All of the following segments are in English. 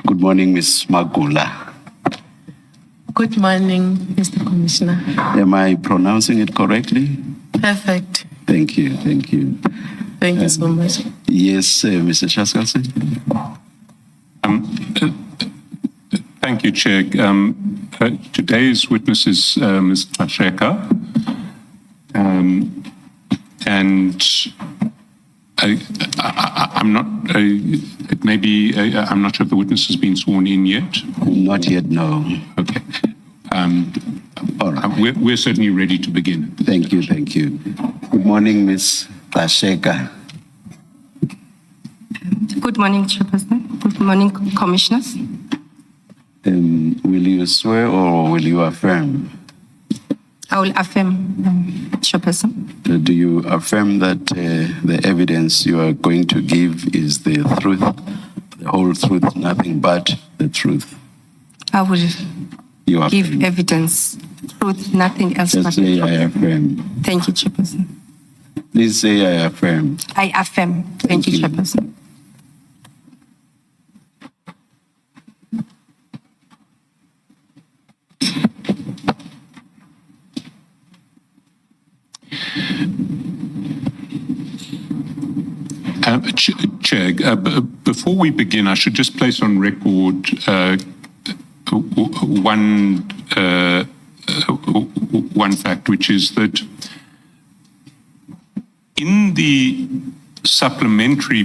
Good morning, Ms. Magula. Good morning, Mr. Commissioner. Am I pronouncing it correctly? Perfect. Thank you, thank you. Thank you so much. Yes, Mr. Gxasheka. Thank you, Chair. Today's witness is Ms. Gxasheka, and I'm not. I'm not sure if the witness has been sworn in yet. Not yet, no. Okay. All right. We're certainly ready to begin. Thank you, thank you. Good morning, Ms. Gxasheka. Good morning, Chairperson. Good morning, Commissioners. Will you swear or will you affirm? I will affirm, Chairperson. Do you affirm that the evidence you are going to give is the truth, the whole truth, nothing but the truth? I will You give affirm. evidence, truth, nothing else Just but say, the I truth. affirm. Thank you, Chairperson. Please say, I affirm. I affirm. Thank you, Chairperson. Chair, before we begin, I should just place on record one fact, which is that in the supplementary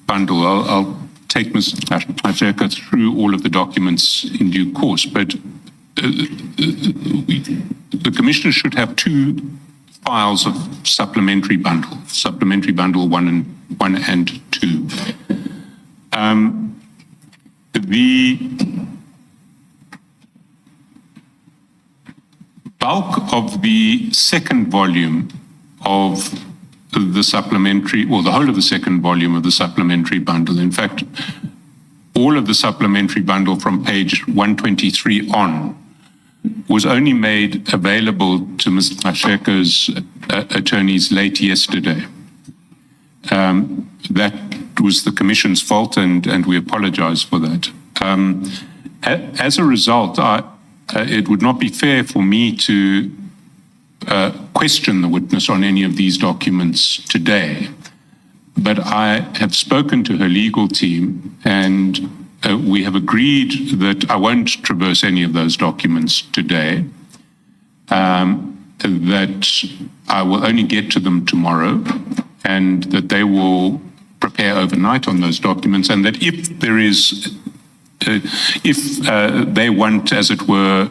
bundle, I'll take Ms. Gxasheka through all of the documents in due course, but the Commissioner should have two files of supplementary bundle 1 and 2. The bulk of the second volume of the supplementary, or the whole of the second volume of the supplementary bundle, in fact, all of the supplementary bundle from page 123 on, was only made available to Ms. Gxasheka's attorneys late yesterday. That was the Commission's fault, and we apologize for that. As a result, it would not be fair for me to question the witness on any of these documents today, but I have spoken to her legal team, and we have agreed that I won't traverse any of those documents today, that I will only get to them tomorrow, and that they will prepare overnight on those documents, and that if there is, if they want, as it were,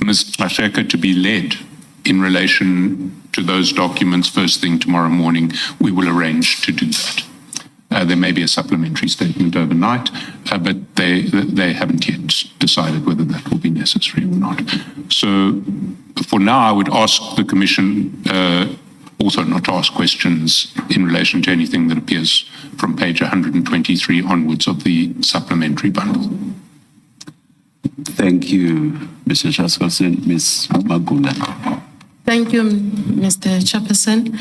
Ms. Gxasheka to be led in relation to those documents first thing tomorrow morning, we will arrange to do that. There may be a supplementary statement overnight, but they haven't yet decided whether that will be necessary or not. So for now, I would ask the Commission also not to ask questions in relation to anything that appears from page 123 onwards of the supplementary bundle. Thank you, Mr. Gxasheka. Ms. Magula. Thank you, Mr. Chairperson.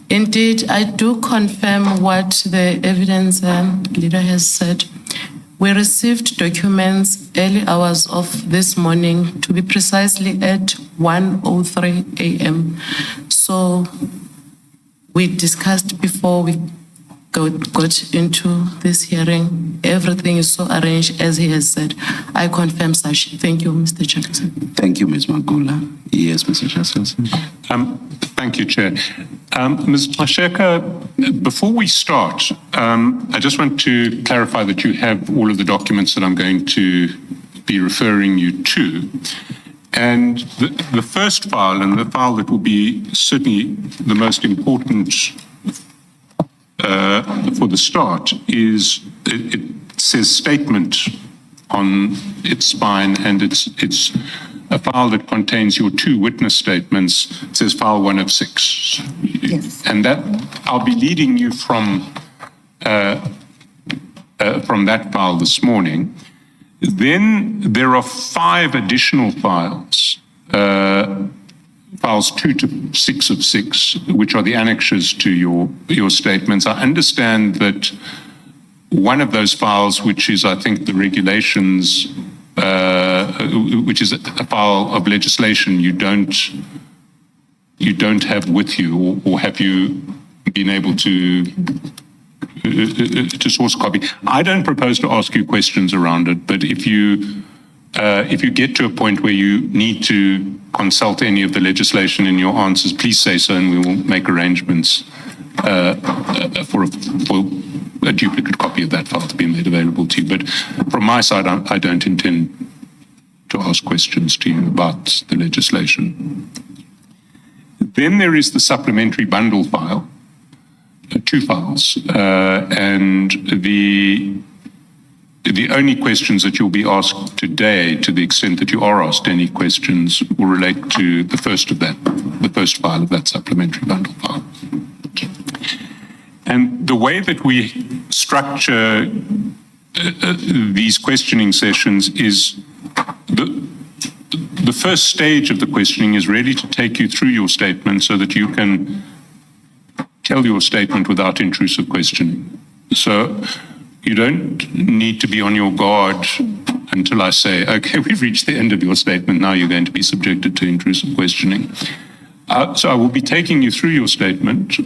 Indeed, I do confirm what the evidence leader has said. We received documents early hours of this morning, to be precisely at 1:03 a.m. So we discussed before we got into this hearing. Everything is so arranged as he has said. I confirm such. Thank you, Mr. Chairperson. Thank you, Ms. Magula. Yes, Mr. Gxasheka. Thank you, Chair. Ms. Gxasheka, before we start, I just want to clarify that you have all of the documents that I'm going to be referring you to. And the first file, and the file that will be certainly the most important for the start, is, it says statement on its spine, and it's a file that contains your two witness statements. It says file 1 of 6. Yes. And that I'll be leading you from that file this morning. Then there are 5 additional files, files 2 to 6 of 6, which are the annexures to your statements. I understand that one of those files, which is, I think, the regulations, which is a file of legislation you don't have with you, or have you been able to source a copy? I don't propose to ask you questions around it, but if you get to a point where you need to consult any of the legislation in your answers, please say so, and we will make arrangements for a duplicate copy of that file to be made available to you. But from my side, I don't intend to ask questions to you about the legislation. Then there is the supplementary bundle file, two files, and the only questions that you'll be asked today, to the extent that you are asked any questions, will relate to the first file of that supplementary bundle file. Okay. And the way that we structure these questioning sessions is the first stage of the questioning is really to take you through your statement so that you can tell your statement without intrusive questioning. So you don't need to be on your guard until I say, okay, we've reached the end of your statement, now you're going to be subjected to intrusive questioning. So I will be taking you through your statement,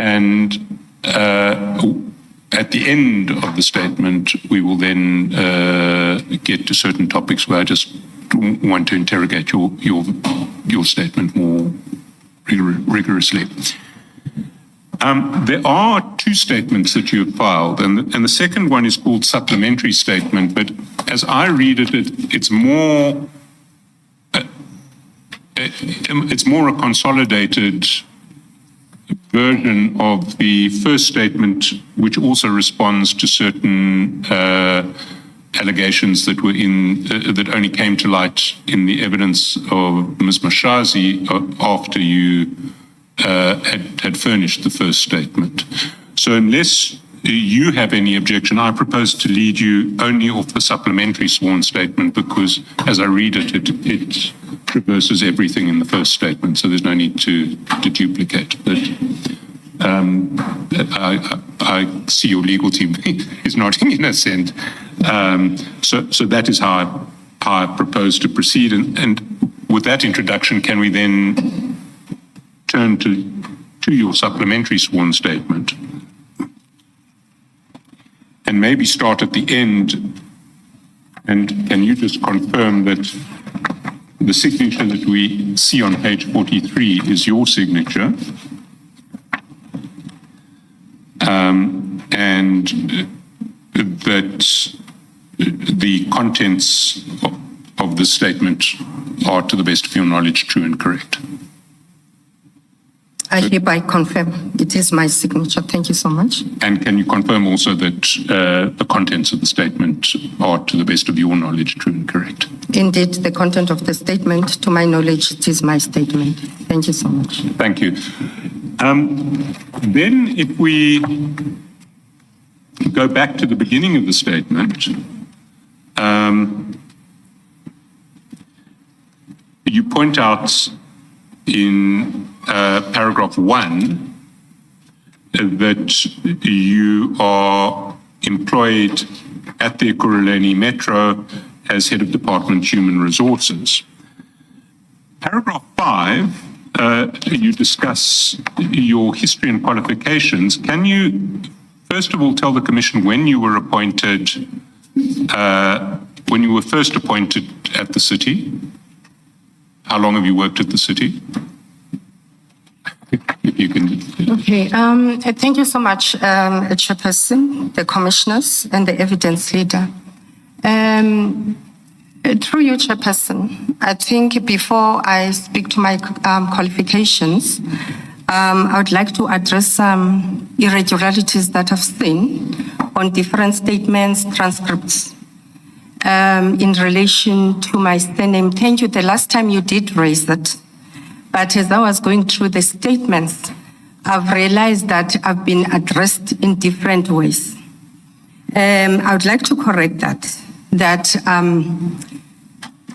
and at the end of the statement, we will then get to certain topics where I just want to interrogate your statement more rigorously. There are two statements that you have filed, and the second one is called supplementary statement, but as I read it, it's more a consolidated version of the first statement, which also responds to certain allegations that were that only came to light in the evidence of Ms. Mashazi after you had furnished the first statement. So unless you have any objection, I propose to lead you only off the supplementary sworn statement, because as I read it, it traverses everything in the first statement, so there's no need to duplicate. But I see your legal team is nodding in assent. So that is how I propose to proceed. And with that introduction, can we then turn to your supplementary sworn statement? And maybe start at the end. And can you just confirm that the signature that we see on page 43 is your signature? And that the contents of the statement are, to the best of your knowledge, true and correct? I hereby confirm it is my signature. Thank you so much. And can you confirm also that the contents of the statement are, to the best of your knowledge, true and correct? Indeed, the content of the statement, to my knowledge, it is my statement. Thank you so much. Thank you. Then if we go back to the beginning of the statement, you point out in paragraph 1 that you are employed at the Ekurhuleni Metro as head of Department Human Resources. Paragraph 5, you discuss your history and qualifications. Can you, first of all, tell the Commission when you were appointed, when you were first appointed at the city? How long have you worked at the city? If you can. Okay, thank you so much, Chairperson, the Commissioners, and the evidence leader. Through you, Chairperson, I think before I speak to my qualifications, I would like to address some irregularities that I've seen on different statements, transcripts, in relation to my surname. Thank you. The last time you did raise it, but as I was going through the statements, I've realized that I've been addressed in different ways. I would like to correct that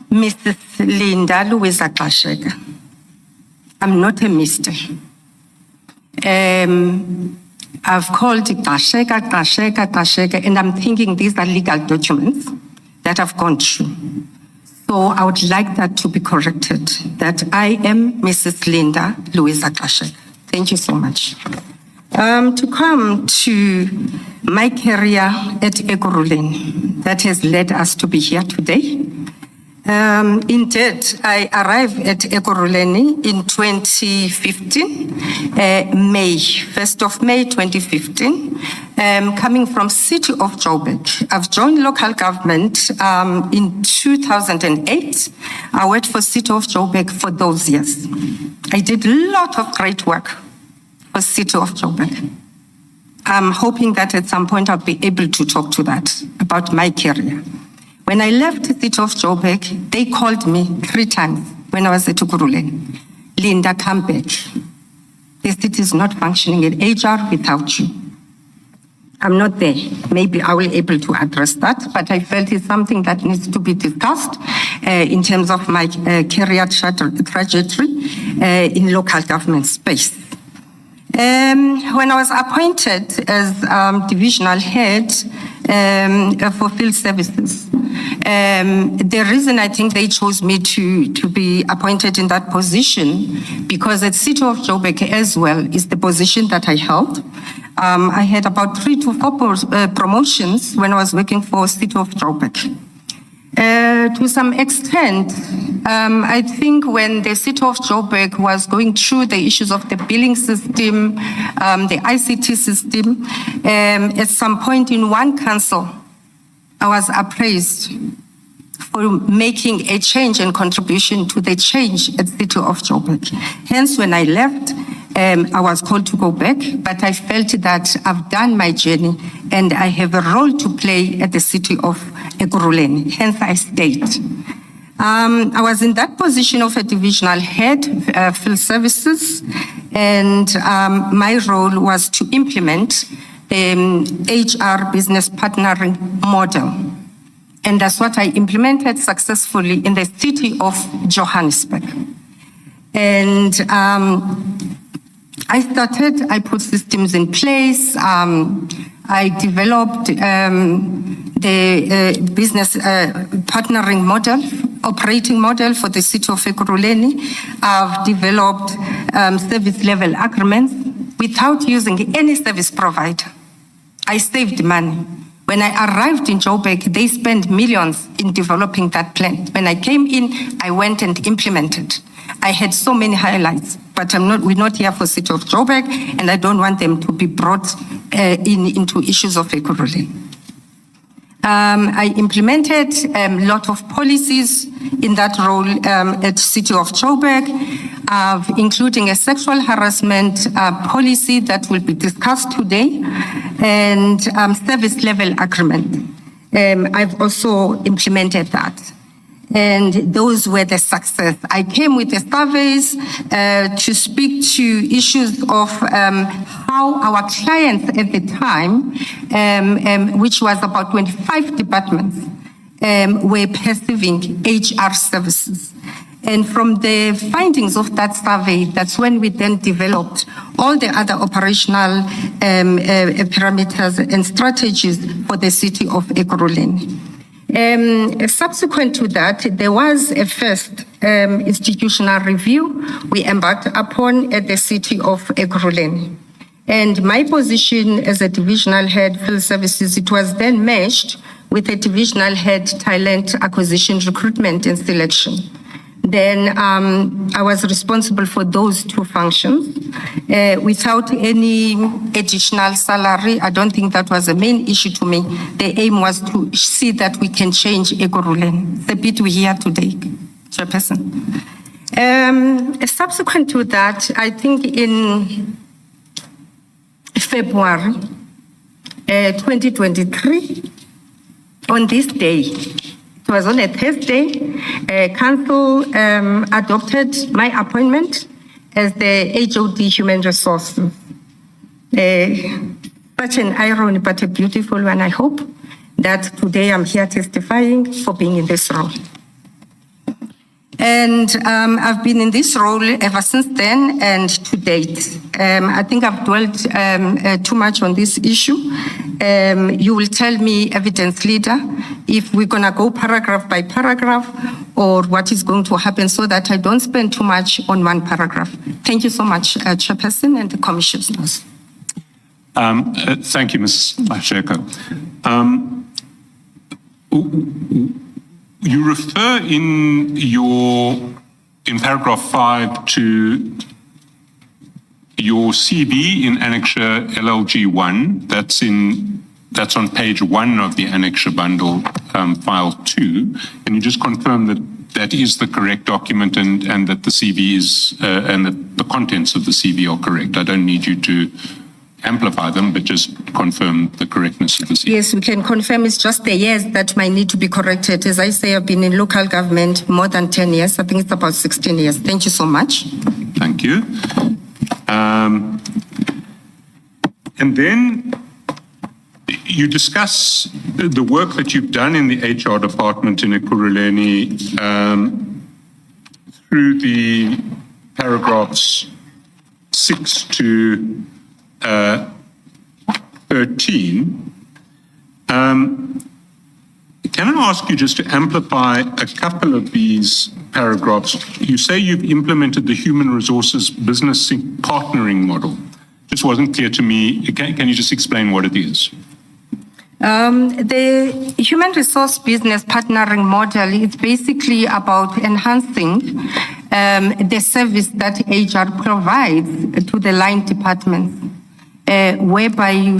Mrs. Linda Louisa Gxasheka, I'm not a Mr. I've called Gxasheka, and I'm thinking these are legal documents that I've gone through. So I would like that to be corrected, that I am Mrs. Linda Louisa Gxasheka. Thank you so much. To come to my career at Ekurhuleni, that has led us to be here today. Indeed, I arrived at Ekurhuleni in 2015, May 1st of May 2015, coming from City of Joburg. I've joined local government in 2008. I worked for City of Joburg for those years. I did a lot of great work for City of Joburg. I'm hoping that at some point I'll be able to talk to that about my career. When I left the City of Joburg, they called me 3 times when I was at Ekurhuleni. Linda, come back. The city is not functioning in HR without you. I'm not there. Maybe I will be able to address that, but I felt it's something that needs to be discussed in terms of my career trajectory in local government space. When I was appointed as divisional head for field services, the reason I think they chose me to be appointed in that position, because at City of Joburg as well is the position that I held. I had about 3 to 4 promotions when I was working for City of Joburg. To some extent, I think when the City of Joburg was going through the issues of the billing system, the ICT system, at some point in one council, I was appraised for making a change and contribution to the change at City of Joburg. Hence, when I left, I was called to go back, but I felt that I've done my journey and I have a role to play at the City of Ekurhuleni. Hence, I stayed. I was in that position of a divisional head, field services, and my role was to implement HR business partnering model. And that's what I implemented successfully in the city of Johannesburg. And I put systems in place. I developed the business partnering model, operating model for the city of Ekurhuleni. I've developed service level agreements without using any service provider. I saved money. When I arrived in Joburg, they spent millions in developing that plan. When I came in, I went and implemented. I had so many highlights, but we're not here for City of Joburg, and I don't want them to be brought into issues of Ekurhuleni. I implemented a lot of policies in that role at City of Joburg, including a sexual harassment policy that will be discussed today, and service level agreement. I've also implemented that. And those were the success. I came with the surveys to speak to issues of how our clients at the time, which was about 25 departments, were perceiving HR services. And from the findings of that survey, that's when we then developed all the other operational parameters and strategies for the city of Ekurhuleni. Subsequent to that, there was a first institutional review we embarked upon at the city of Ekurhuleni. And my position as a divisional head field services, it was then merged with a divisional head talent acquisition, recruitment and selection. Then I was responsible for those 2 functions without any additional salary. I don't think that was the main issue to me. The aim was to see that we can change Ekurhuleni. It's a bit we hear today, Chairperson. Subsequent to that, I think in February 2023, on this day, it was on a Thursday, Council adopted my appointment as the HOD Human Resources. Such an irony, but a beautiful one, I hope, that today I'm here testifying for being in this role. And I've been in this role ever since then and to date. I think I've dwelt too much on this issue. You will tell me, evidence leader, if we're going to go paragraph by paragraph or what is going to happen so that I don't spend too much on one paragraph. Thank you so much, Chairperson and the commissioners. Thank you, Ms. Gxasheka. You refer in paragraph 5 to your CV in Annexure LLG1. That's on page 1 of the Annexure bundle, file 2. Can you just confirm that that is the correct document and that the CV is and that the contents of the CV are correct? I don't need you to amplify them, but just confirm the correctness of the CV. Yes, we can confirm it's just the years that might need to be corrected. As I say, I've been in local government more than 10 years. I think it's about 16 years. Thank you so much. Thank you. And then you discuss the work that you've done in the HR department in Ekurhuleni through the paragraphs 6 to 13. Can I ask you just to amplify a couple of these paragraphs? You say you've implemented the human resources business partnering model. Just wasn't clear to me. Can you just explain what it is? The human resource business partnering model is basically about enhancing the service that HR provides to the line departments, whereby you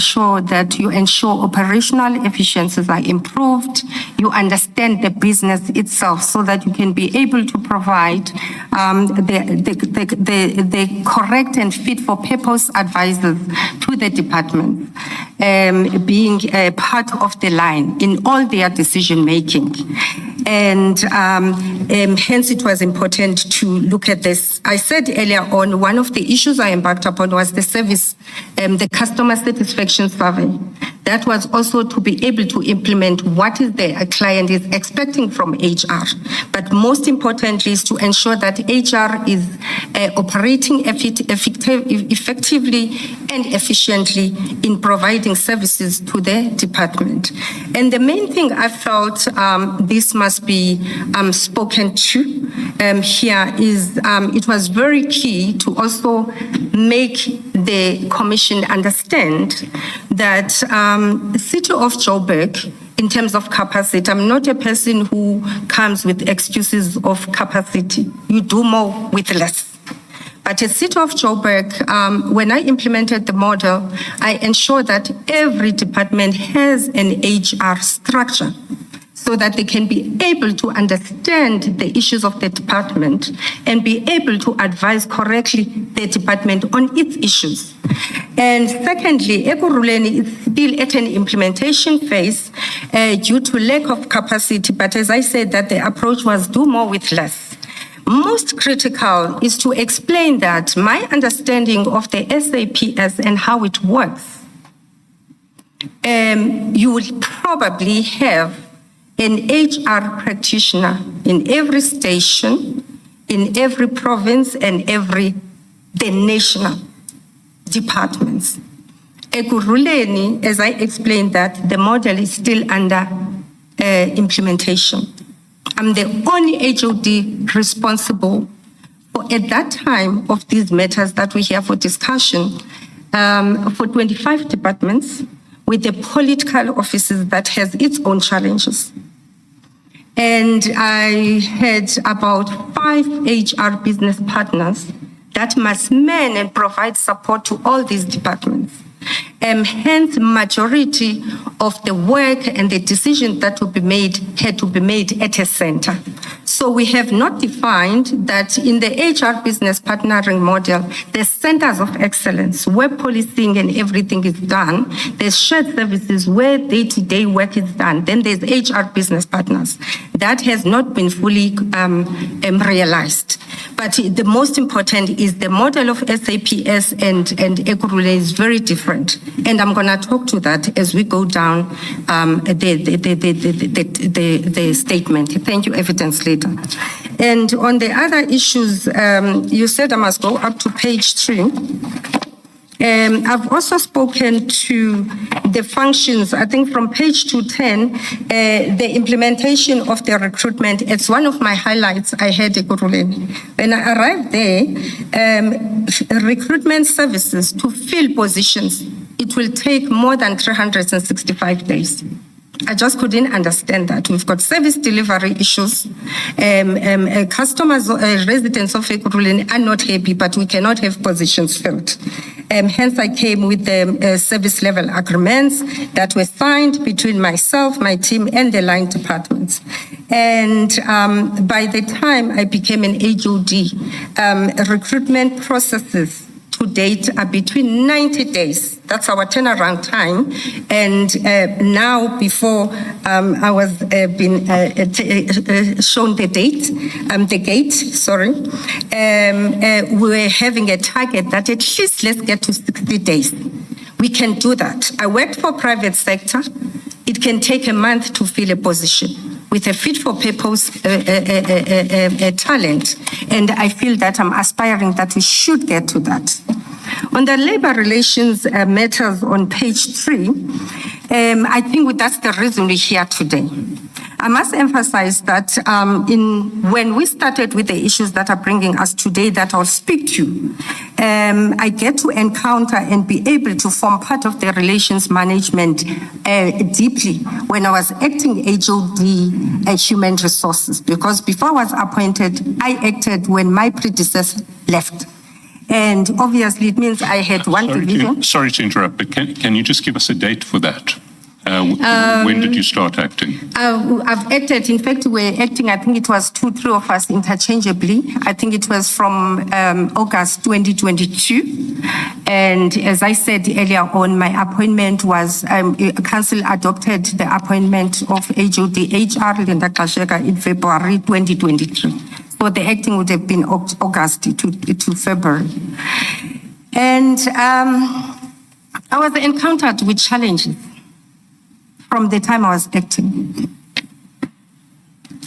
ensure operational efficiencies are improved, you understand the business itself so that you can be able to provide the correct and fit for purpose advisors to the department, being a part of the line in all their decision making. And hence it was important to look at this. I said earlier on, one of the issues I embarked upon was the service, the customer satisfaction survey. That was also to be able to implement what is the client is expecting from HR. But most importantly is to ensure that HR is operating effectively and efficiently in providing services to the department. And the main thing I felt this must be spoken to here is it was very key to also make the commission understand that City of Joburg, in terms of capacity, I'm not a person who comes with excuses of capacity. You do more with less. But at City of Joburg, when I implemented the model, I ensured that every department has an HR structure so that they can be able to understand the issues of the department and be able to advise correctly the department on its issues. And secondly, Ekurhuleni is still at an implementation phase due to lack of capacity, but as I said, that the approach was do more with less. Most critical is to explain that my understanding of the SAPS and how it works, you will probably have an HR practitioner in every station, in every province, and the national departments. Ekurhuleni, as I explained that, the model is still under implementation. I'm the only HOD responsible for, at that time, of these matters that we have for discussion, for 25 departments, with the political offices that has its own challenges. And I had about 5 HR business partners that must man and provide support to all these departments. Hence, majority of the work and the decisions that had to be made at a center. So we have not defined that in the HR business partnering model, the centers of excellence, where policing and everything is done, there's shared services where day-to-day work is done, then there's HR business partners. That has not been fully realized. But the most important is the model of SAPS and Ekurhuleni is very different. And I'm going to talk to that as we go down the statement. Thank you, evidence leader. And on the other issues, you said I must go up to page 3. I've also spoken to the functions, I think from page 210, the implementation of the recruitment. It's one of my highlights I had at Ekurhuleni. When I arrived there, recruitment services to fill positions, it will take more than 365 days. I just couldn't understand that. We've got service delivery issues. Customers, residents of Ekurhuleni are not happy, but we cannot have positions filled. Hence, I came with the service level agreements that were signed between myself, my team, and the line departments. And by the time I became an HOD, recruitment processes to date are between 90 days. That's our turnaround time. And now, before I was being shown the gate, we were having a target that at least let's get to 60 days. We can do that. I worked for private sector. It can take a month to fill a position with a fit for purpose talent. And I feel that I'm aspiring that we should get to that. On the labor relations matters on page 3, I think that's the reason we're here today. I must emphasize that when we started with the issues that are bringing us today that I'll speak to, I get to encounter and be able to form part of the relations management deeply when I was acting HOD human resources, because before I was appointed, I acted when my predecessor left. And obviously it means I had one division. Sorry to interrupt, but can you just give us a date for that? When did you start acting? I've acted, in fact, we're acting, I think it was 2-3 of us interchangeably. I think it was from August 2022. And as I said earlier on, my appointment was, Council adopted the appointment of HOD HR Linda Gxasheka in February 2023. So the acting would have been August to February. And I was encountered with challenges from the time I was acting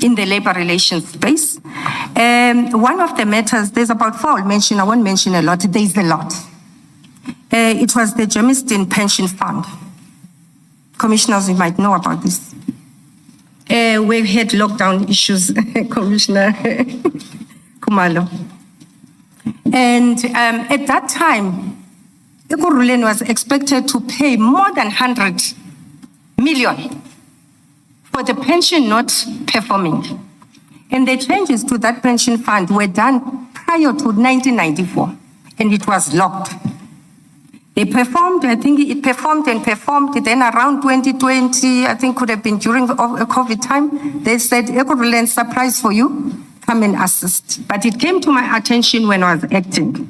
in the labor relations space. One of the matters, there's about 4 I'll mention, I won't mention a lot, there's a lot. It was the Germiston Pension Fund. Commissioners, you might know about this. We had lockdown issues, Commissioner Kumalo. And at that time, Ekurhuleni was expected to pay more than 100 million for the pension not performing. And the changes to that pension fund were done prior to 1994, and it was locked. They performed, I think it performed and performed. Then around 2020, I think could have been during COVID time, they said, Ekurhuleni, surprise for you, come and assist. But it came to my attention when I was acting.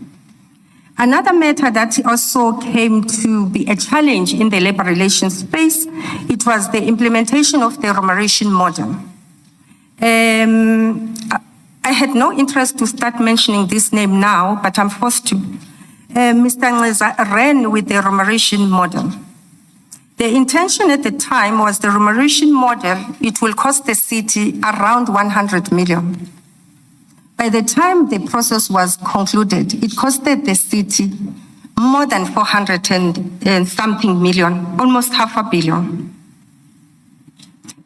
Another matter that also came to be a challenge in the labor relations space, it was the implementation of the remuneration model. I had no interest to start mentioning this name now, but I'm forced to. Mr. Ngeza ran with the remuneration model. The intention at the time was the remuneration model, it will cost the city around 100 million. By the time the process was concluded, it costed the city more than 400 and something million, almost $500 million.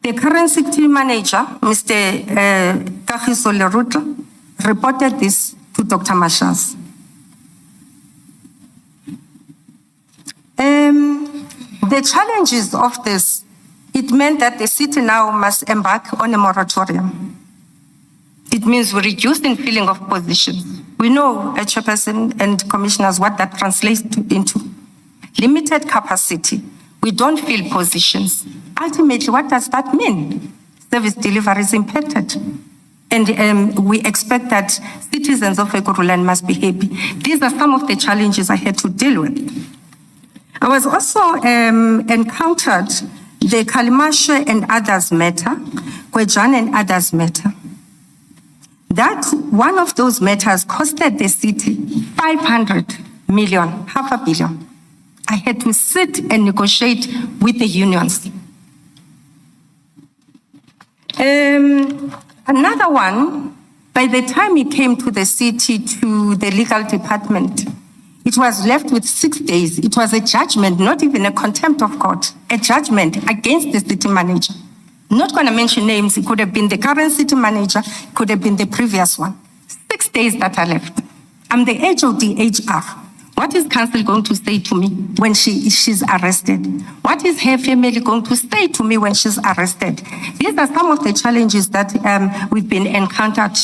The current city manager, Mr. Gxasheka, reported this to Dr. Mashas. The challenges of this, it meant that the city now must embark on a moratorium. It means we reduce the filling of positions. We know, Chairperson and Commissioners, what that translates into. Limited capacity. We don't fill positions. Ultimately, what does that mean? Service delivery is impacted. And we expect that citizens of Ekurhuleni must be happy. These are some of the challenges I had to deal with. I was also encountered the Kalimashe and others matter, Kwejan and others matter. That one of those matters costed the city 500 million, $500 million. I had to sit and negotiate with the unions. Another one, by By the time it came to the city, to the legal department, it was left with 6 days. It was a judgment, not even a contempt of court, a judgment against the city manager. Not going to mention names. It could have been the current city manager, it could have been the previous one. 6 days that are left. I'm the HOD HR. What is council going to say to me when she's arrested? What is her family going to say to me when she's arrested? These are some of the challenges that we've been encountered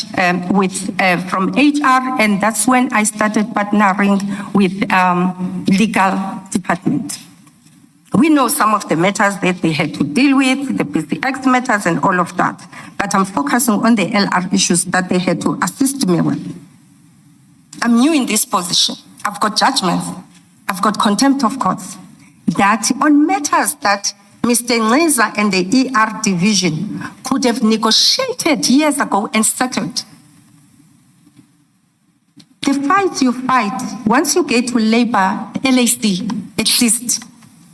with from HR, and that's when I started partnering with legal department. We know some of the matters that they had to deal with, the PCX matters and all of that, but I'm focusing on the LR issues that they had to assist me with. I'm new in this position. I've got judgments. I've got contempt of courts. That on matters that Mr. Neza and the ER division could have negotiated years ago and settled. The fights you fight, once you get to labor, LAC, at least,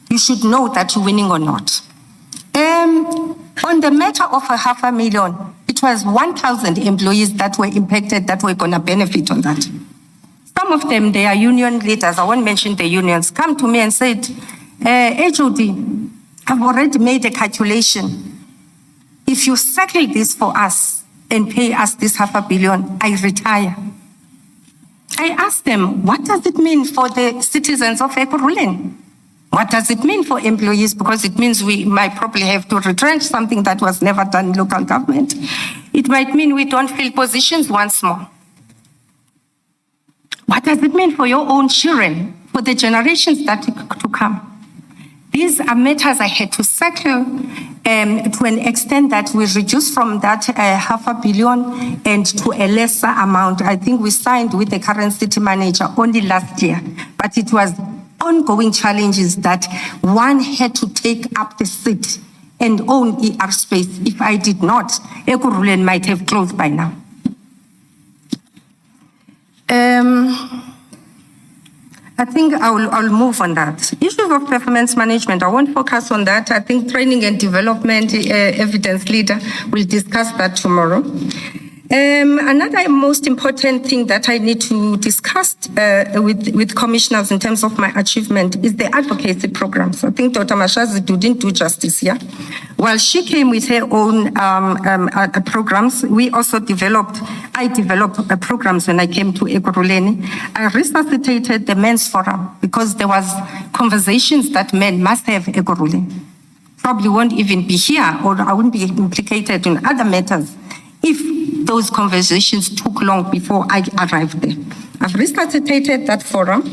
you should know that you're winning or not. On the matter of a 500,000, it was 1,000 employees that were impacted that were going to benefit on that. Some of them, they are union leaders. I won't mention the unions. Come to me and said, HOD, I've already made a calculation. If you settle this for us and pay us this 500 million, I retire. I asked them, what does it mean for the citizens of Ekurhuleni? What does it mean for employees? Because it means we might probably have to retrench something that was never done in local government. It might mean we don't fill positions once more. What does it mean for your own children, for the generations that to come? These are matters I had to settle to an extent that we reduced from that 500 million and to a lesser amount. I think we signed with the current city manager only last year, but it was ongoing challenges that one had to take up the seat and own ER space. If I did not, Ekurhuleni might have closed by now. I think I'll move on that. Issues of performance management, I won't focus on that. I think training and development, evidence leader, will discuss that tomorrow. Another most important thing that I need to discuss with commissioners in terms of my achievement is the advocacy programs. I think Dr. Mashazi didn't do justice here. While she came with her own programs, I developed programs when I came to Ekurhuleni. I resuscitated the men's forum because there was conversations that men must have Ekurhuleni. Probably won't even be here, or I wouldn't be implicated in other matters if those conversations took long before I arrived there. I've resuscitated that forum.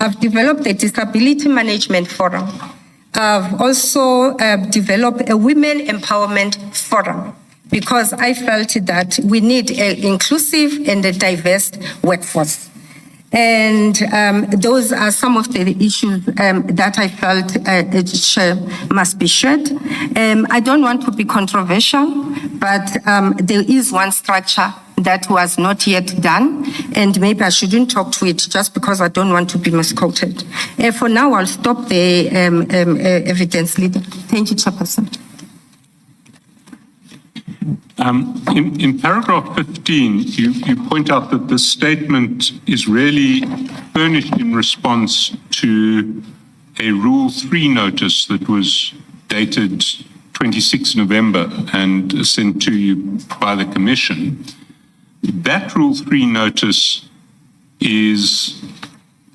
I've developed a disability management forum. I've also developed a women empowerment forum because I felt that we need an inclusive and a diverse workforce. And those are some of the issues that I felt must be shared. I don't want to be controversial, but there is one structure that was not yet done, and maybe I shouldn't talk to it just because I don't want to be misquoted. For now, I'll stop the evidence leader. Thank you, Chairperson. In paragraph 15, you point out that this statement is really furnished in response to a Rule 3 notice that was dated 26 November and sent to you by the Commission. That Rule 3 notice is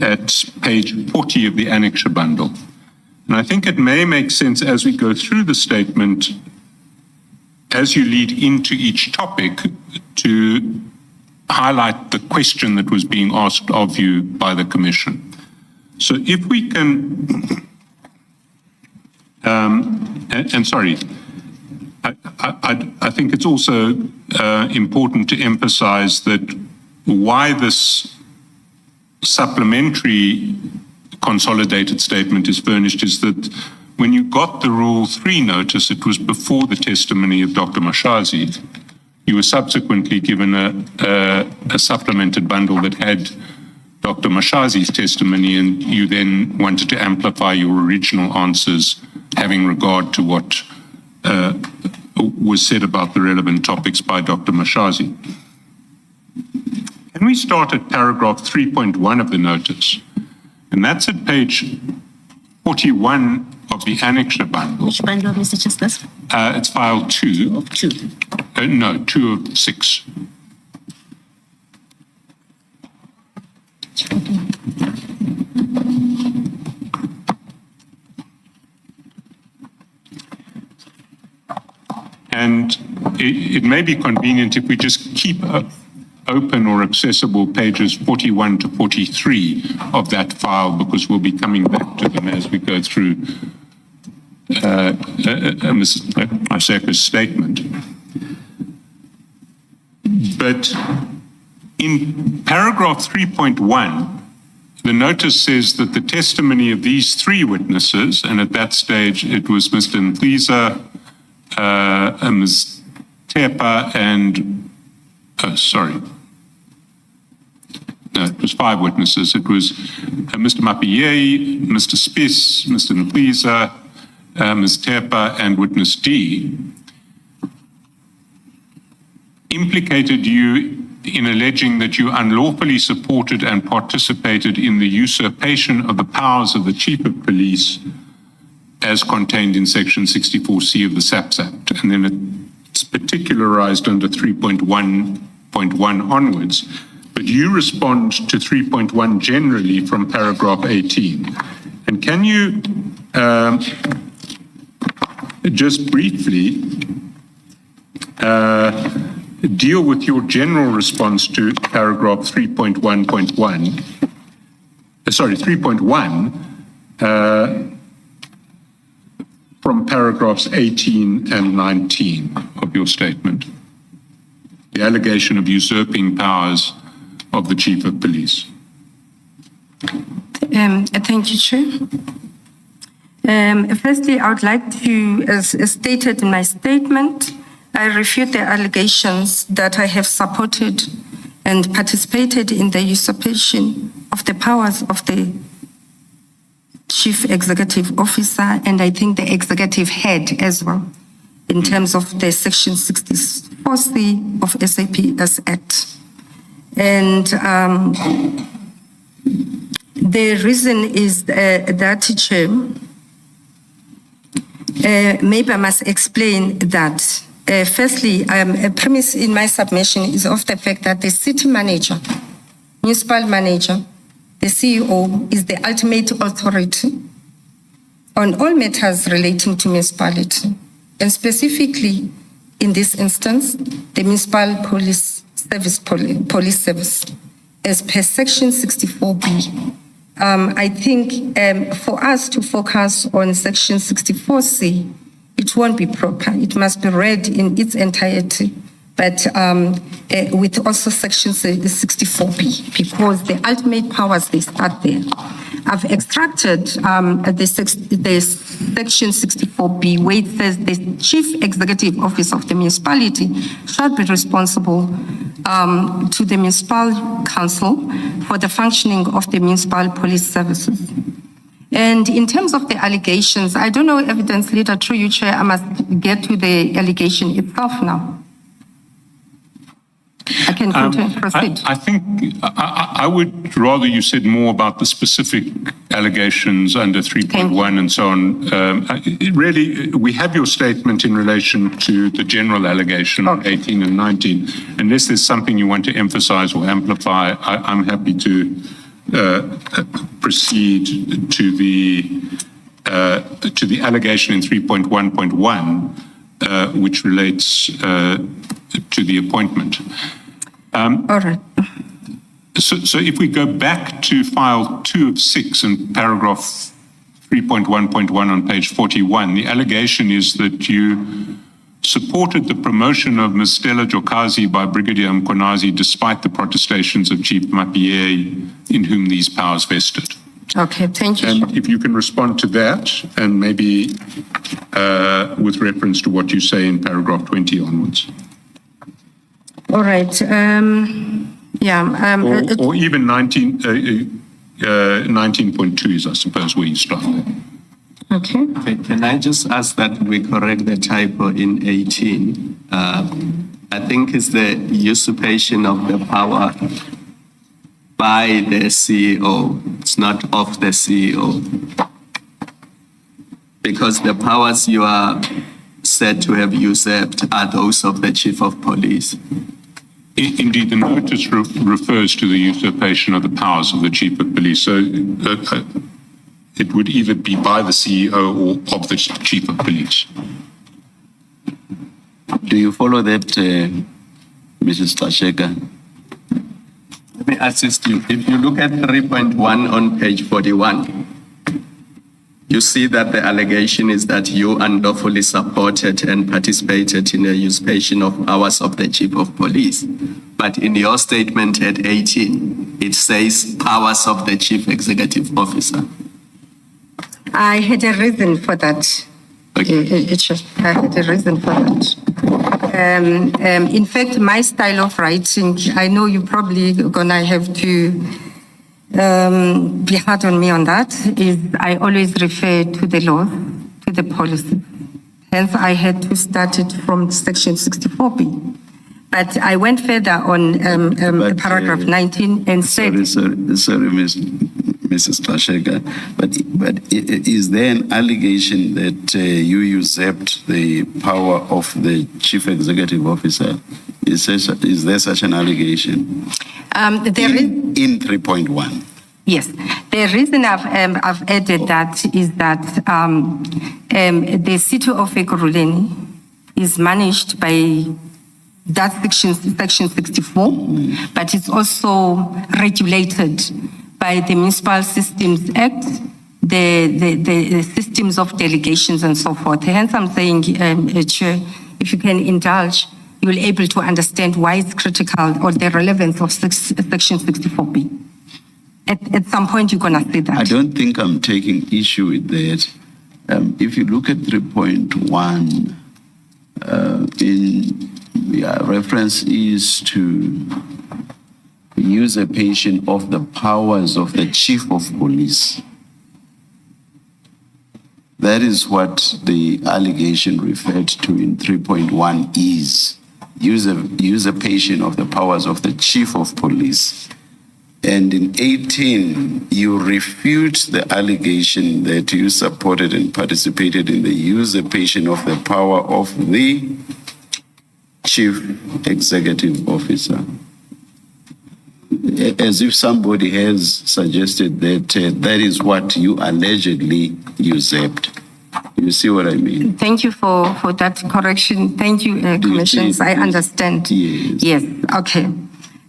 at page 40 of the annexure bundle. And I think it may make sense as we go through the statement, as you lead into each topic, to highlight the question that was being asked of you by the Commission. So if we can, I think it's also important to emphasize that why this supplementary consolidated statement is furnished is that when you got the Rule 3 notice, it was before the testimony of Dr. Mashazi. You were subsequently given a supplemented bundle that had Dr. Mashazi's testimony, and you then wanted to amplify your original answers having regard to what was said about the relevant topics by Dr. Mashazi. Can we start at paragraph 3.1 of the notice? And that's at page 41 of the annexure bundle. Which bundle, Mr. Cheskas? It's file 2. Of 2. No, 2 of 6. And it may be convenient if we just keep open or accessible pages 41 to 43 of that file, because we'll be coming back to them as we go through Mrs. Gxasheka's statement. But in paragraph 3.1, the notice says that the testimony of these 3 witnesses, and at that stage it was Mr. Mpliza, Ms. Tepa, and, no, it was 5 witnesses. It was Mr. Mapiyei, Mr. Spies, Mr. Mpliza, Ms. Tepa, and witness D, implicated you in alleging that you unlawfully supported and participated in the usurpation of the powers of the Chief of Police as contained in Section 64C of the SAPS Act. And then it's particularized under 3.1.1 onwards. But you respond to 3.1 generally from paragraph 18. And can you just briefly deal with your general response to paragraph 3.1.1, 3.1, from paragraphs 18 and 19 of your statement, the allegation of usurping powers of the Chief of Police. Thank you, Chair. Firstly, I would like to, as stated in my statement, I refute the allegations that I have supported and participated in the usurpation of the powers of the Chief Executive Officer, and I think the executive head as well, in terms of the Section 64C of SAPS Act. And the reason is that, Chair, maybe I must explain that. Firstly, a premise in my submission is of the fact that the city manager, municipal manager, the CEO is the ultimate authority on all matters relating to municipality, and specifically in this instance, the municipal police service, as per Section 64B. I think for us to focus on Section 64C, it won't be proper. It must be read in its entirety, but with also Section 64B, because the ultimate powers, they start there. I've extracted the Section 64B, where it says the Chief Executive Officer of the municipality shall be responsible to the municipal council for the functioning of the municipal police services. And in terms of the allegations, I don't know, evidence leader, through you, Chair, I must get to the allegation itself now. I can continue, proceed. I think I would rather you said more about the specific allegations under 3.1 and so on. Really, we have your statement in relation to the general allegation of 18 and 19. Unless there's something you want to emphasize or amplify, I'm happy to proceed to the allegation in 3.1.1, which relates to the appointment. All right. So if we go back to file 2 of 6 and paragraph 3.1.1 on page 41, the allegation is that you supported the promotion of Ms. Stella Jokazi by Brigadier Mkonazi despite the protestations of Chief Mapiyei, in whom these powers vested. Okay, thank you. And if you can respond to that, and maybe with reference to what you say in paragraph 20 onwards. All right. Or even 19.2 is, I suppose, where you start there. Okay. Can I just ask that we correct the typo in 18? I think it's the usurpation of the power by the CEO. It's not of the CEO. Because the powers you are said to have usurped are those of the Chief of Police. Indeed, the notice refers to the usurpation of the powers of the Chief of Police. So it would either be by the CEO or of the Chief of Police. Do you follow that, Mrs. Gxasheka? Let me assist you. If you look at 3.1 on page 41, you see that the allegation is that you unlawfully supported and participated in the usurpation of powers of the Chief of Police. But in your statement at 18, it says powers of the Chief Executive Officer. I had a reason for that. Okay. I had a reason for that. In fact, my style of writing, I know you're probably gonna have to be hard on me on that, is I always refer to the law, to the policy. Hence, I had to start it from section 64B. But I went further on paragraph 19 and said... Sorry, Mrs. Gxasheka, but is there an allegation that you usurped the power of the Chief Executive Officer? Is there such an allegation? There is... In 3.1. Yes. The reason I've added that is that the city of Ekurhuleni is managed by that section 64, but it's also regulated by the Municipal Systems Act, the systems of delegations and so forth. Hence, I'm saying, Chair, if you can indulge, you will be able to understand why it's critical or the relevance of section 64B. At some point, you're going to see that. I don't think I'm taking issue with that. If you look at 3.1, reference is to usurpation of the powers of the Chief of Police. That is what the allegation referred to in 3.1 is usurpation of the powers of the Chief of Police. And in 18, you refute the allegation that you supported and participated in the usurpation of the power of the Chief Executive Officer. As if somebody has suggested that that is what you allegedly usurped. You see what I mean? Thank you for that correction. Thank you, Commissioners. I understand. Yes. Yes, okay.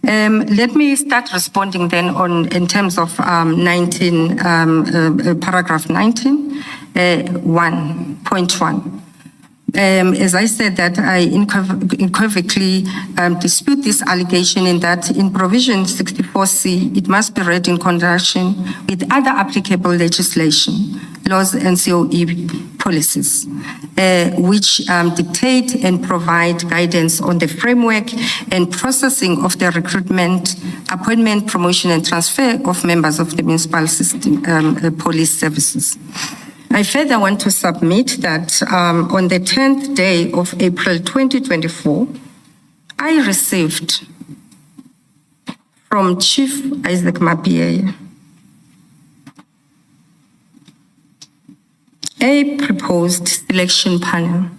Let me start responding then in terms of 19, paragraph 19, 1.1. As I said that I unequivocally dispute this allegation in that in provision 64C, it must be read in conjunction with other applicable legislation, laws and COE policies, which dictate and provide guidance on the framework and processing of the recruitment, appointment, promotion and transfer of members of the municipal system, police services. I further want to submit that on the 10th day of April 2024, I received from Chief Isaac Mapie a proposed selection panel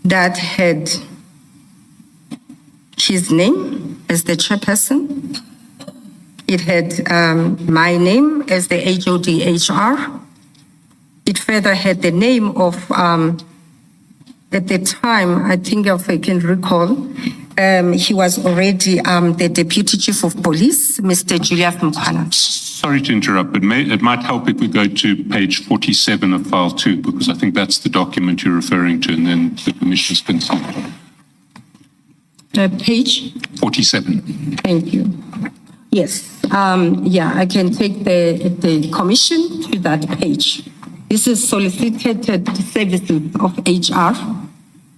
that had his name as the chairperson. It had my name as the HODHR. It further had the name of, at the time, I think if I can recall, he was already the Deputy Chief of Police, Mr. Julius Mkhwana. Sorry to interrupt, but it might help if we go to page 47 of file 2, because I think that's the document you're referring to, and then the Commissioners can see. Page? 47. Thank you. Yes, yeah, I can take the commission to that page. This is solicited services of HR,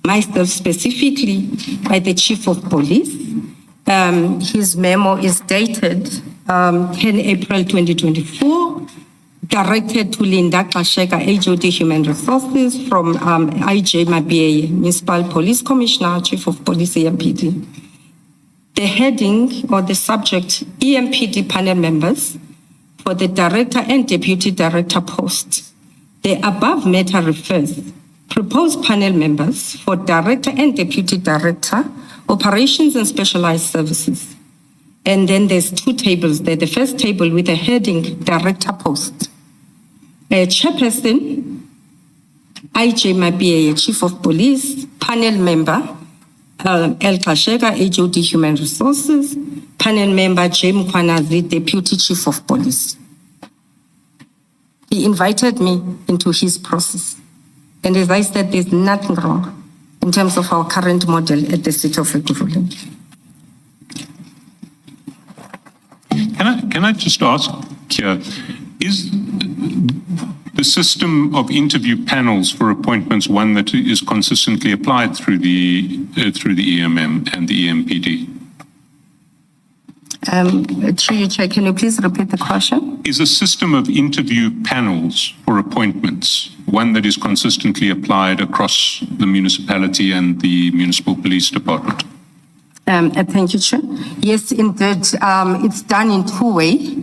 myself specifically by the Chief of Police. His memo is dated 10 April 2024, directed to Linda Gxasheka, HOD Human Resources, from IJ Mabie, Municipal Police Commissioner, Chief of Police, AMPD. the heading or the subject, EMPD panel members for the director and deputy director post. The above matter refers proposed panel members for director and deputy director, operations and specialized services. And then there's two tables there. The first table with the heading director post. Chairperson, IJ Mabie, Chief of Police, panel member, Gxasheka, HOD Human Resources, panel member, James Kwanazi, Deputy Chief of Police. He invited me into his process. And as I said, there's nothing wrong in terms of our current model at the city of Ekurhuleni. Can I just ask here, is the system of interview panels for appointments one that is consistently applied through the EMM and the EMPD? Through you, Chair, can you please repeat the question? Is a system of interview panels for appointments one that is consistently applied across the municipality and the municipal police department? Thank you, Chair. Yes, indeed. It's done in two ways.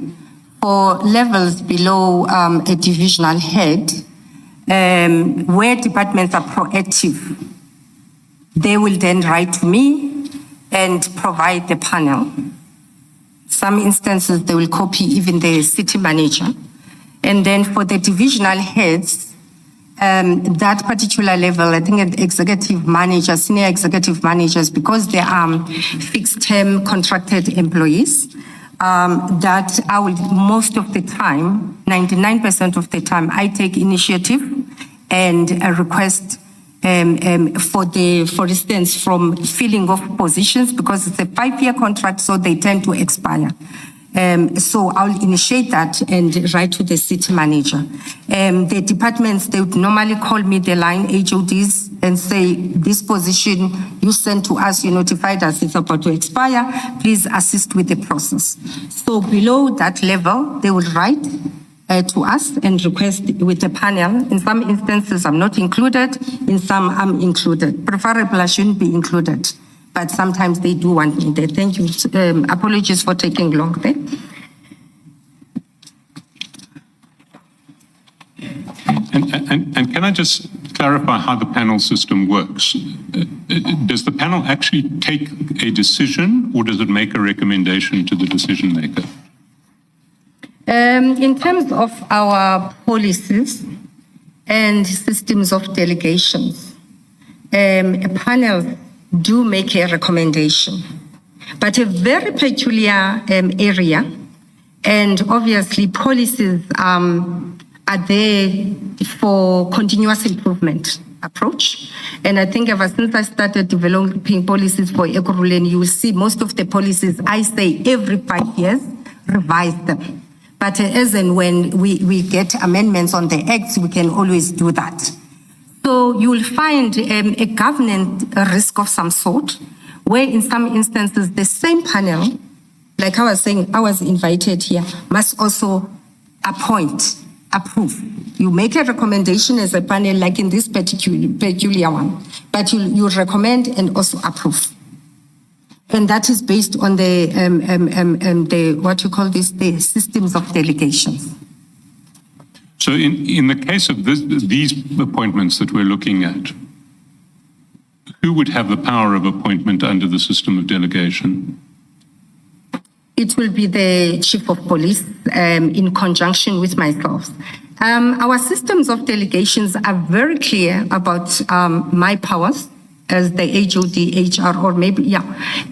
For levels below a divisional head, where departments are proactive, they will then write to me and provide the panel. Some instances, they will copy even the city manager. And then for the divisional heads, that particular level, I think executive managers, senior executive managers, because they are fixed-term contracted employees, that I will, most of the time, 99% of the time, I take initiative and request for instance, from filling of positions, because it's a 5-year contract, so they tend to expire. So I'll initiate that and write to the city manager. The departments, they would normally call me, the line HODs, and say, this position you sent to us, you notified us it's about to expire, please assist with the process. So below that level, they will write to us and request with the panel. In some instances, I'm not included. In some, I'm included. Preferably, I shouldn't be included. But sometimes they do want me there. Thank you. Apologies for taking long there. And can I just clarify how the panel system works? Does the panel actually take a decision, or does it make a recommendation to the decision maker? In terms of our policies and systems of delegations, a panel do make a recommendation, but a very peculiar area, and obviously policies are there for continuous improvement approach. And I think ever since I started developing policies for Ekurhuleni, you will see most of the policies, I say every 5 years, revise them. But as and when we get amendments on the acts, we can always do that. So you will find a governance risk of some sort, where in some instances the same panel, like I was saying, I was invited here, must also appoint, approve. You make a recommendation as a panel, like in this peculiar one, but you recommend and also approve. And that is based on the what you call this, the systems of delegations. So in the case of these appointments that we're looking at, who would have the power of appointment under the system of delegation? It will be the chief of police in conjunction with myself. Our systems of delegations are very clear about my powers as the HOD, HR, or maybe, yeah,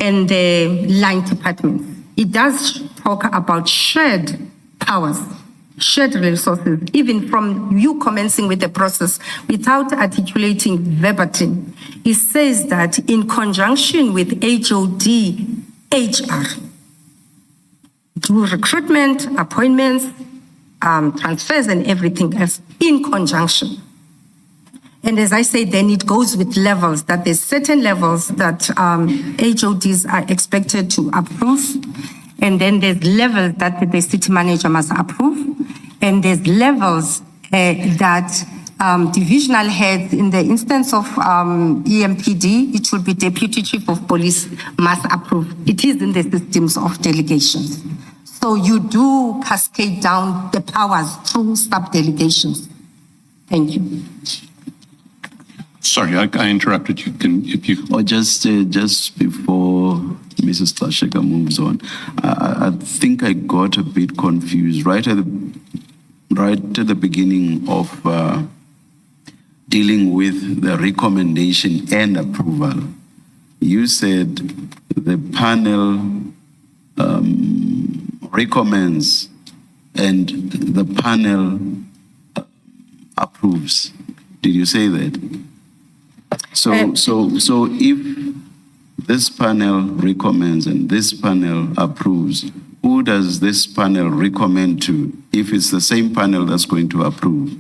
and the line departments. It does talk about shared powers, shared resources, even from you commencing with the process without articulating verbatim. It says that in conjunction with HOD, HR, do recruitment, appointments, transfers, and everything else in conjunction. And as I say, then it goes with levels, that there's certain levels that HODs are expected to approve. And then there's levels that the city manager must approve. And there's levels that divisional heads. In the instance of EMPD, it will be Deputy Chief of Police must approve. It is in the systems of delegations. So you do cascade down the powers through sub-delegations. Thank you. Sorry, I interrupted you. If you... Or just before Mrs. Gxasheka moves on, I think I got a bit confused right at the beginning of dealing with the recommendation and approval. You said the panel recommends and the panel approves. Did you say that? So if this panel recommends and this panel approves, who does this panel recommend to if it's the same panel that's going to approve?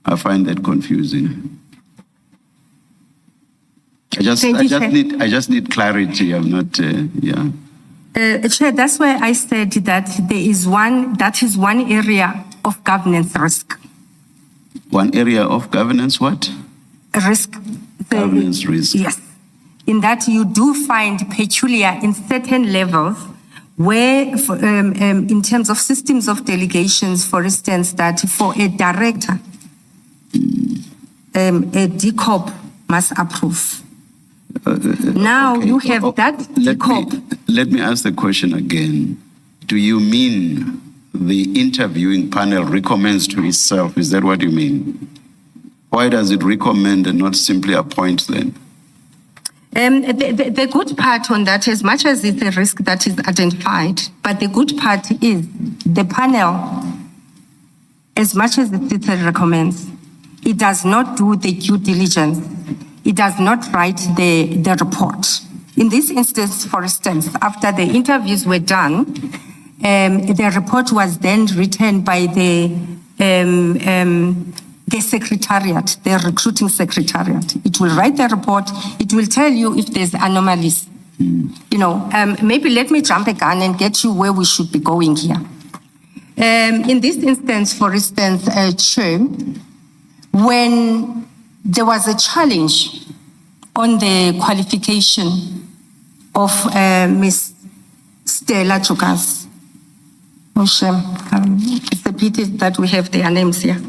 I find that confusing. I just need clarity. I'm not, yeah. Chair, that's why I said that that is one area of governance risk. One area of governance what? Risk. Governance risk. Yes. In that you do find peculiar in certain levels where, in terms of systems of delegations, for instance, that for a director, a DCOP must approve. Now okay. you have that DCOP. Let me ask the question again. Do you mean the interviewing panel recommends to itself? Is that what you mean? Why does it recommend and not simply appoint then? The good part on that, as much as it's a risk that is identified, but the good part is the panel, as much as it recommends, it does not do the due diligence. It does not write the report. In this instance, for instance, after the interviews were done, the report was then written by the secretariat, the recruiting secretariat. It will write the report. It will tell you if there's anomalies. You know, maybe let me jump a gun and get you where we should be going here. In this instance, for instance, Chair, when there was a challenge on the qualification of Ms. Stella Chukas. It's a pity that we have their names here.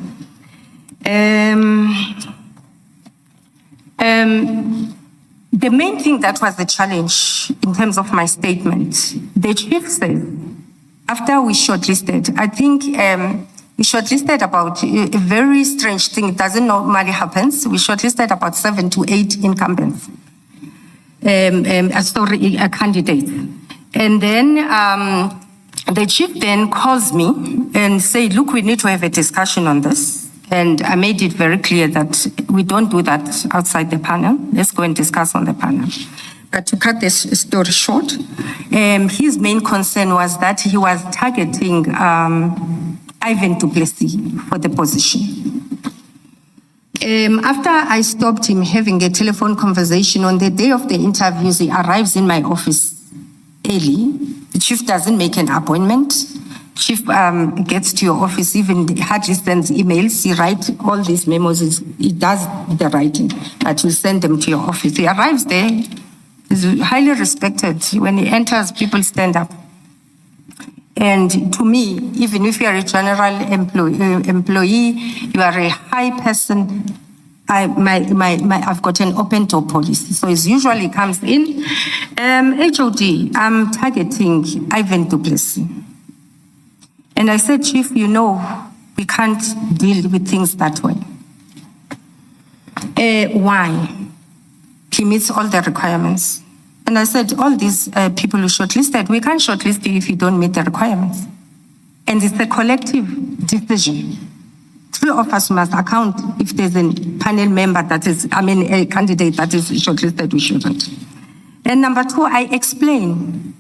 The main thing that was the challenge in terms of my statement, the chief said, after we shortlisted, I think we shortlisted about a very strange thing. It doesn't normally happen. We shortlisted about 7 to 8 incumbents, candidates. And then the chief then calls me and said, look, we need to have a discussion on this. And I made it very clear that we don't do that outside the panel. Let's go and discuss on the panel. But to cut this story short, his main concern was that he was targeting Ivan du Plessis for the position. After I stopped him having a telephone conversation on the day of the interviews, he arrives in my office early. The chief doesn't make an appointment. Chief gets to your office, even hardly sends emails. He writes all these memos. He does the writing, but will send them to your office. He arrives there. He's highly respected. When he enters, people stand up. And to me, even if you are a general employee, you are a high person. I've got an open door policy. So it usually comes in. HOD, I'm targeting Ivan du Plessis. And I said, Chief, you know, we can't deal with things that way. Why? He meets all the requirements. And I said, all these people who shortlisted, we can't shortlist you if you don't meet the requirements. And it's a collective decision. 3 of us must account if there's a panel member that is, a candidate that is shortlisted, we shouldn't. And number 2, I explain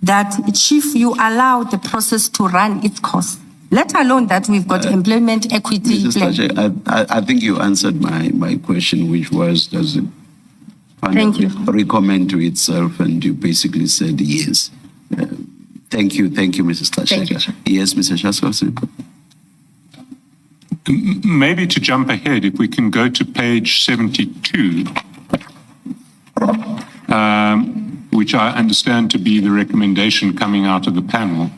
that, Chief, you allow the process to run its course, let alone that we've got employment equity. Mrs. I think you answered my question, which was, does it recommend to itself? And you basically said yes. Thank you, Mrs. Gxasheka. Yes, Mr. Gxasheka. Maybe to jump ahead, if we can go to page 72, which I understand to be the recommendation coming out of the panel.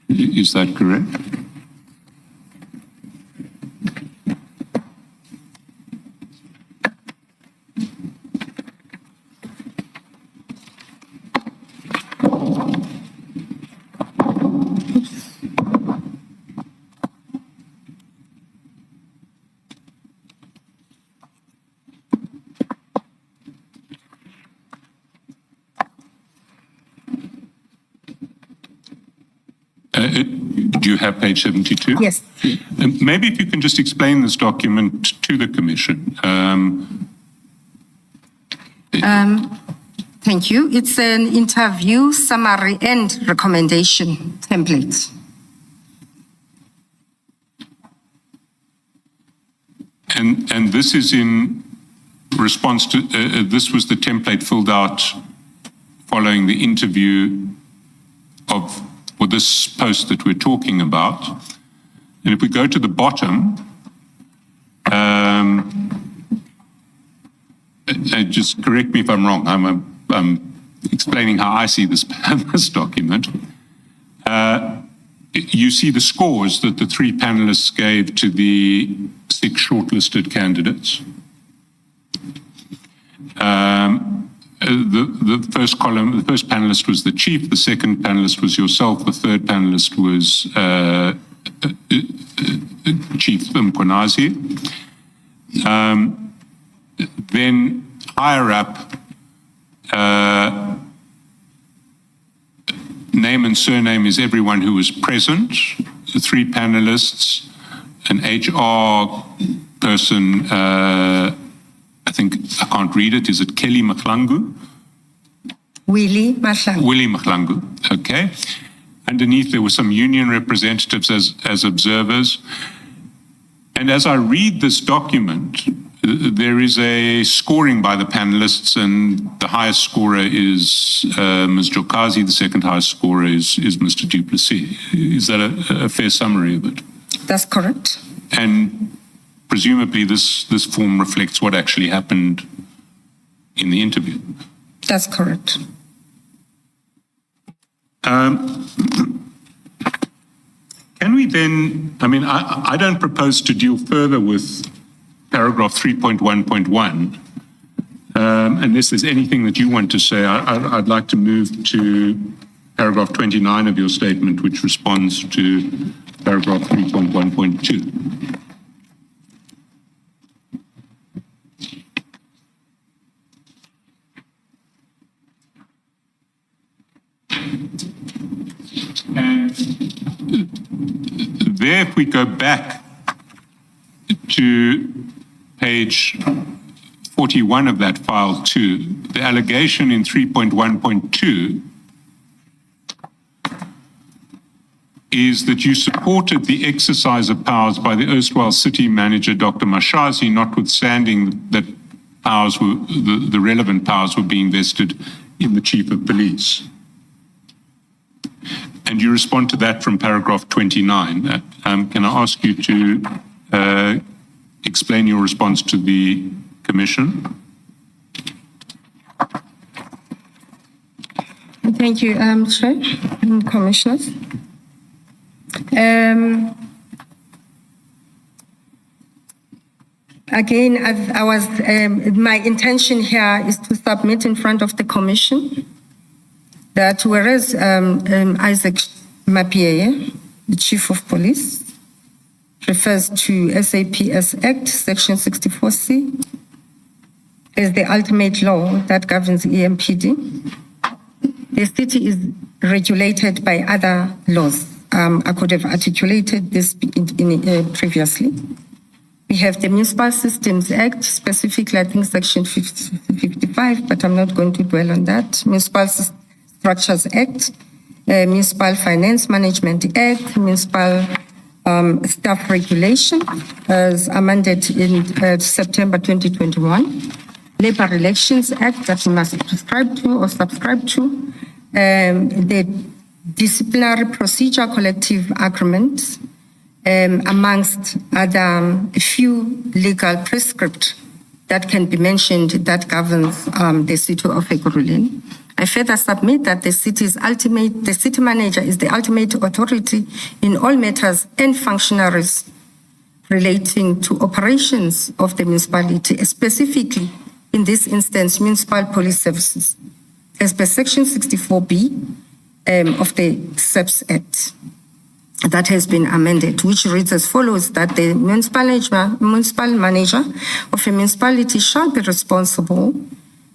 Is that correct? Do you have page 72? Yes. Maybe if you can just explain this document to the Commission. Thank you. It's an interview summary and recommendation template. And this is in response to, this was the template filled out following the interview of, for this post that we're talking about. And if we go to the bottom, just correct me if I'm wrong, I'm explaining how I see this, this document. You see the scores that the three panelists gave to the 6 shortlisted candidates. The first column, the first panelist was the chief, the second panelist was yourself, the third panelist was Chief Mkhwanazi. Then higher up, name and surname is everyone who was present, the 3 panelists, an HR person, I think, I can't read it, is it Kelly Mahlangu? Willie Mahlangu. Willie Mahlangu, okay. Underneath there were some union representatives as observers. And as I read this document, there is a scoring by the panelists, and the highest scorer is Ms. Jokazi, the second highest scorer is Mr. Duplessis. Is that a fair summary of it? That's correct. And presumably this form reflects what actually happened in the interview. That's correct. Can we then, I mean, I don't propose to deal further with paragraph 3.1.1, unless there's anything that you want to say. I'd like to move to paragraph 29 of your statement, which responds to paragraph 3.1.2. And there, if we go back to page 41 of that file too, the allegation in 3.1.2 is that you supported the exercise of powers by the erstwhile city manager, Dr. Mashazi, notwithstanding that powers were, the relevant powers were being vested in the chief of police. And you respond to that from paragraph 29. Can I ask you to explain your response to the Commission? Thank you, Chair and Commissioners. Again, my intention here is to submit in front of the Commission that whereas Isaac Mapieye, the Chief of Police, refers to SAPS Act, Section 64C, as the ultimate law that governs EMPD, the city is regulated by other laws. I could have articulated this previously. We have the Municipal Systems Act, specifically I think Section 55, but I'm not going to dwell on that. Municipal Structures Act, Municipal Finance Management Act, Municipal Staff Regulation, as amended in September 2021, Labor Relations Act that we must prescribe to or subscribe to, the Disciplinary Procedure Collective Agreement, amongst other a few legal prescript that can be mentioned that governs the city of Ekurhuleni. I further submit that the city manager is the ultimate authority in all matters and functionaries relating to operations of the municipality, specifically in this instance, municipal police services, as per Section 64B of the SEPS Act that has been amended, which reads as follows: that the municipal manager of a municipality shall be responsible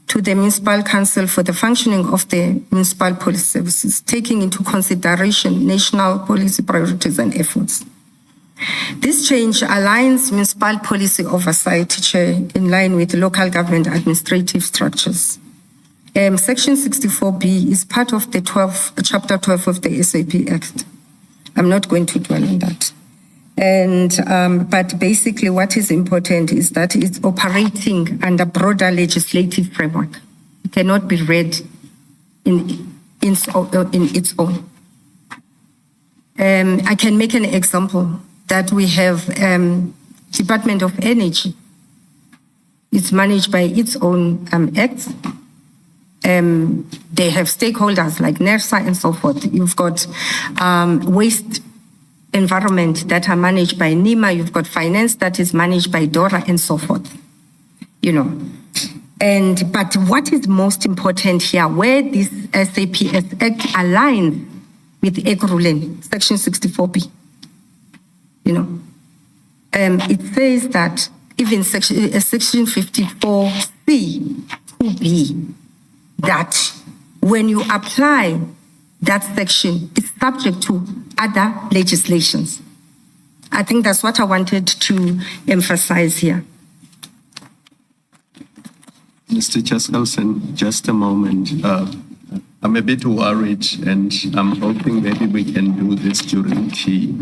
to the municipal council for the functioning of the municipal police services, taking into consideration national policy priorities and efforts. This change aligns municipal policy oversight, Chair, in line with local government administrative structures. Section 64B is part of the Chapter 12 of the SAP Act. I'm not going to dwell on that. But basically what is important is that it's operating under broader legislative framework. It cannot be read in its own. I can make an example that we have Department of Energy. It's managed by its own acts. They have stakeholders like NERSA and so forth. You've got waste environment that are managed by NEMA. You've got finance that is managed by DORA and so forth. You know, but what is most important here, where this SAPS Act aligns with Ekurhuleni, Section 64B. You know, it says that even Section 54C to be that when you apply that section, it's subject to other legislations. I think that's what I wanted to emphasize here. Mr. Gxasheka, just a moment. I'm a bit worried, and I'm hoping maybe we can do this during tea.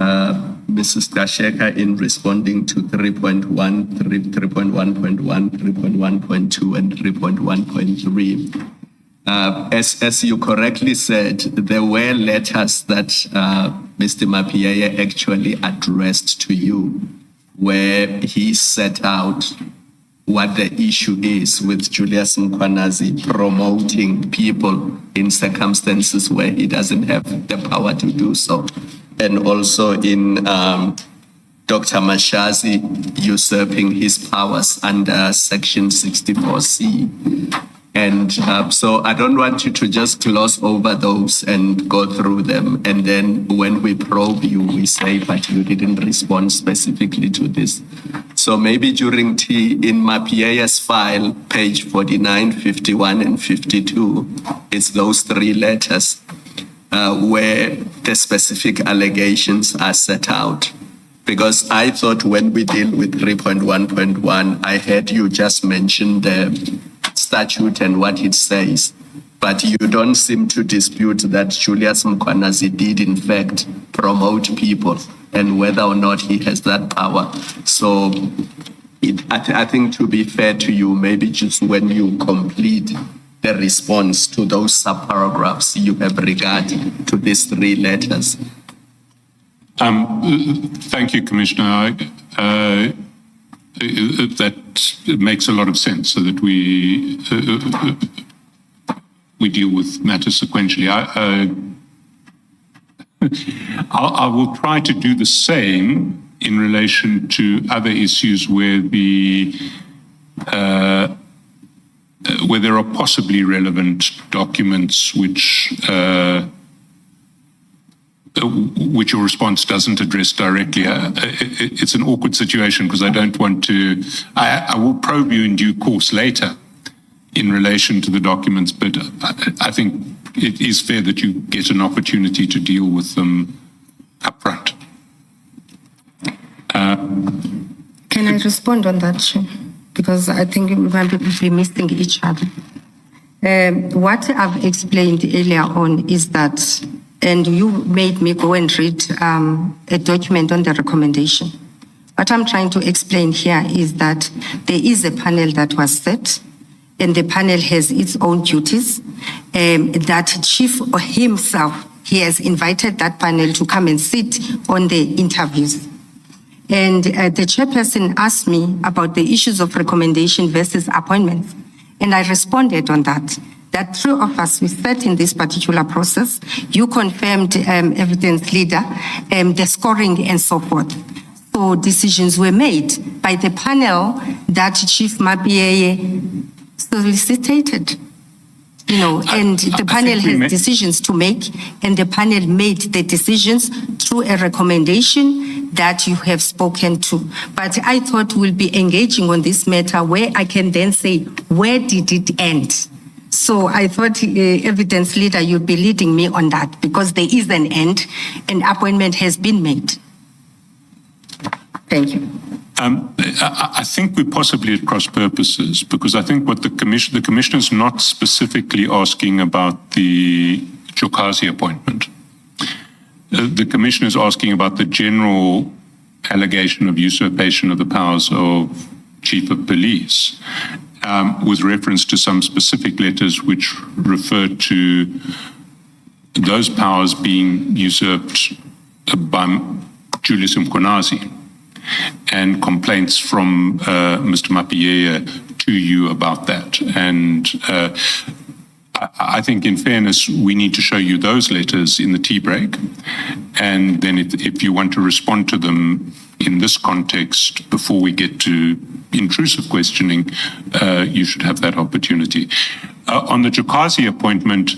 Mrs. Gxasheka, in responding to 3.1, 3.1.1, 3.1.2, and 3.1.3, as you correctly said, there were letters that Mr. Mapieye actually addressed to you, where he set out what the issue is with Julius Mkhwanazi promoting people in circumstances where he doesn't have the power to do so. And also in Dr. Mashazi usurping his powers under Section 64C. And so I don't want you to just gloss over those and go through them. And then when we probe you, we say, but you didn't respond specifically to this. So maybe during tea in Mapiye's file, page 49, 51, and 52, it's those three letters where the specific allegations are set out. Because I thought when we deal with 3.1.1, I heard you just mention the statute and what it says, but you don't seem to dispute that Julius Mkhwanazi did in fact promote people and whether or not he has that power. So I think to be fair to you, maybe just when you complete the response to those subparagraphs you have regard to these three letters. Thank you, Commissioner. That makes a lot of sense, so that we deal with matters sequentially. I will try to do the same in relation to other issues where where there are possibly relevant documents which your response doesn't address directly. It's an awkward situation because I don't want to. I will probe you in due course later in relation to the documents, but I think it is fair that you get an opportunity to deal with them up front. Can I respond on that, Chair? Because I think we might be missing each other. What I've explained earlier on is that, and you made me go and read a document on the recommendation. What I'm trying to explain here is that there is a panel that was set, and the panel has its own duties, that chief himself he has invited that panel to come and sit on the interviews. And the chairperson asked me about the issues of recommendation versus appointments. And I responded on that. That three of us, we sat in this particular process. You confirmed evidence leader, the scoring and so forth. So decisions were made by the panel that Chief Mapieye solicited. You know, and the panel has decisions to make, and the panel made the decisions through a recommendation that you have spoken to. But I thought we'll be engaging on this matter where I can then say, where did it end? So I thought, evidence leader, you'd be leading me on that because there is an end and appointment has been made. Thank you. I think we're possibly at cross purposes because I think what the commissioner is not specifically asking about the Gxasheka appointment. The commissioner is asking about the general allegation of usurpation of the powers of chief of police, with reference to some specific letters which refer to those powers being usurped by Julius Mkhwanazi, and complaints from Mr. Mapieye to you about that. And I think in fairness, we need to show you those letters in the tea break. And then if you want to respond to them in this context before we get to intrusive questioning, you should have that opportunity. On the Gxasheka appointment,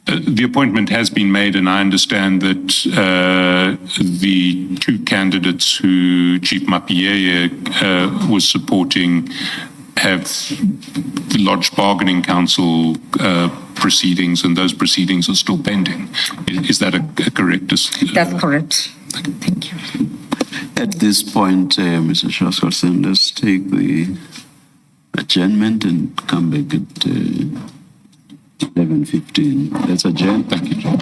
the appointment has been made, and I understand that the two candidates who Chief Mapieye was supporting have lodged bargaining council proceedings, and those proceedings are still pending. Is that a correct? That's correct. Thank you. At this point, Mr. Shaskarsen, let's take the adjournment and come back at 11:15. Let's adjourn. Thank you, John.